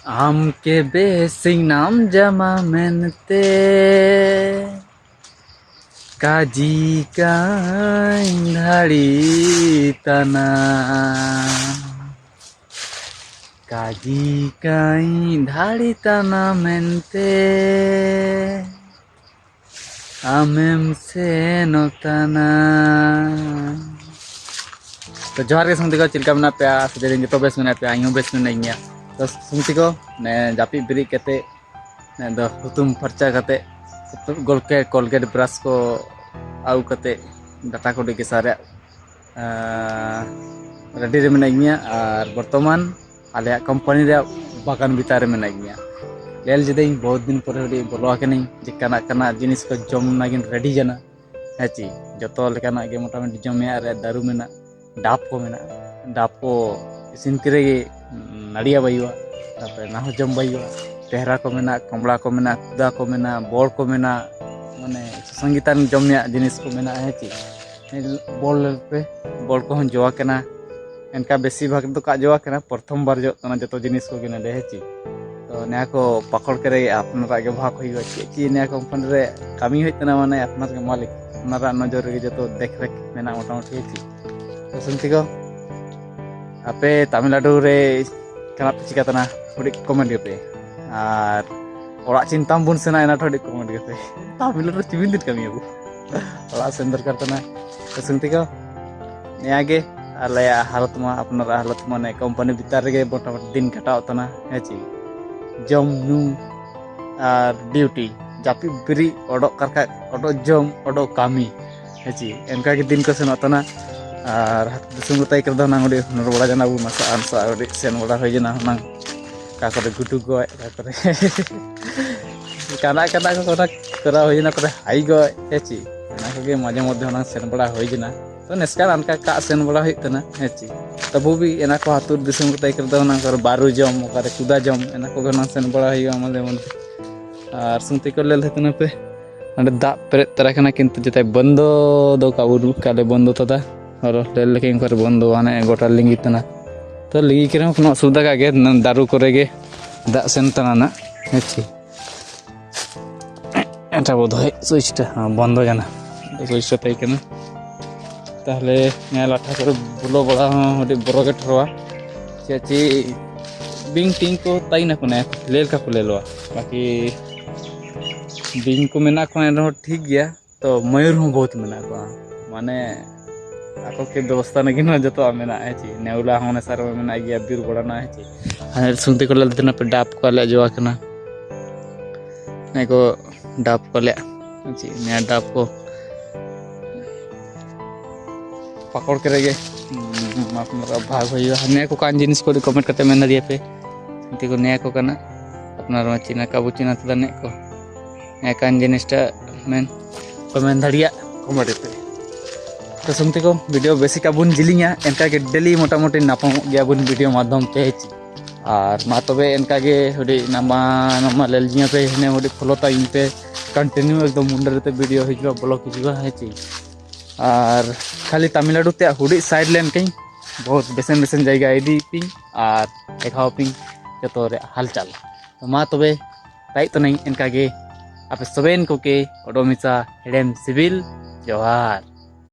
Am ke besing nam jama mente kaji kain dhari tanah kaji kain dhari tanah mente amem senotana. तो जोहार के सुमती को चिलका मना पे सदे जो बेस मना पे आइयो बेस मना इया तो सुमती को ने जापी बिरी कते ने दो हुतुम फरचा कते कोलगेट ब्रश को आउ कते डाटा को डिके सारे रेडी रे मना इया और वर्तमान आले कंपनी रे बागान भीतर रे मना इया लेल जदे बहुत दिन पर बोलो कने जे काना काना जिनिस को जम नागिन रेडी जना हेची जतो लेकाना गे मोटामोटी जमे रे दारू मेना डाप को इसिन करे नड़िया बायुआ तापर ना जम बायुआ तेहरा को मेना कमला को मेना कुदा को मेना बोल को मेना माने संगीतान जमने जिनिस को मेना है ची बोल पे बोल को हम जोआ केना इनका बेसी भाग तो का जोआ केना प्रथम बार जो तना जतो जिनिस को केना है ची तो नया को पकड़ करे अपना के भाग होइयो ची नया कंपनी रे कामी होइतना माने अपना के मालिक अपना नजर रे जतो देख रेख मेना मोटामोटी ची तो सुनती को आपे तमिलनाडु रे कना पे चिकातना थोड़ी कमेंट पे और ओरा चिंता बुन सेना एना थोड़ी कमेंट पे तमिलनाडु चिबिन दिन कमी अबु ओरा सेंदर करतना तो सुनती को नेयागे आले हालत मा अपना हालत माने कंपनी भीतर रे मोटामोटी दिन कटाव तना हेची जम नु और ड्यूटी जापी बिरी ओडो करका ओडो जम ओडो कामी हेची एनका के दिन को सेना तना और दिसुम tay kerda nang ode nor bora jana bu masa ansa ode sen bora hoy jana nang ka kore gutu goy ka kore kana kana ko kora kora hoy jana kore hai goy hechi na ko ge maje modhe nang sen bora hoy jana to neskar anka ka sen bora hoy tana hechi tabu bi ena ko hatur disum tay kerda nang kor baru jom kare kuda jom ena ko nang sen bora hoy amale mon ar sunti ko lel hetna pe ande da peret tarakana kintu jete bondo do kaburu kale bondo tada और लेके इनकर बंद आने गोटा लिंगी तना तो लिंगी के कोनो सुविधा का गे दारू करेगे दा सेन तना ना हेची एटा बोध है सुइचटा बंद जाना सुइचटा तई केना ताहले ने लाठा कर बुलो बड़ा हडी बरोगे ठरवा चेची बिंग टिंग को तई ना कोने लेल का लेलवा बाकी बिंग को मेना को एनो ठीक गया तो मयूर हूं बहुत मेना को माने ako ke व्यवस्था नगी ना जतो मेना है ची नेउला होने सार में मेना गया बीर बड़ा ना है ची हर सुनते को ललते ना पे डाप को ले जोआ कना ने को डाप को ले ची ने डाप को पकड़ के रगे अपना भाग होइयो ने को कान जिनिस को कमेंट करते मेना दिया पे सुनते को ने को कना अपना रो चीना का बुचीना तदा ने को ने कान जिनिसटा मेन कमेंट धड़िया कमेंट पे तो सुनते को वीडियो बेसिक बुन जिलिंगा इनका के डेली मोटामोटी नापम गया बुन वीडियो माध्यम पे और मा तबे इनका के हडी नामा नामा लेल जिया पे ने हडी फॉलोता इन पे कंटिन्यू एकदम मुंडर ते वीडियो हिजवा ब्लॉग हिजवा है ची और खाली तमिलनाडु ते हुडी साइड लेन कई बहुत बेसन बेसन जगह आईडी पिंग और देखाओ पिंग जतो रे हालचाल तो मा तबे ताई तो नहीं इनका के आप सबेन को के ओडोमिसा हेडेम सिविल जोहार।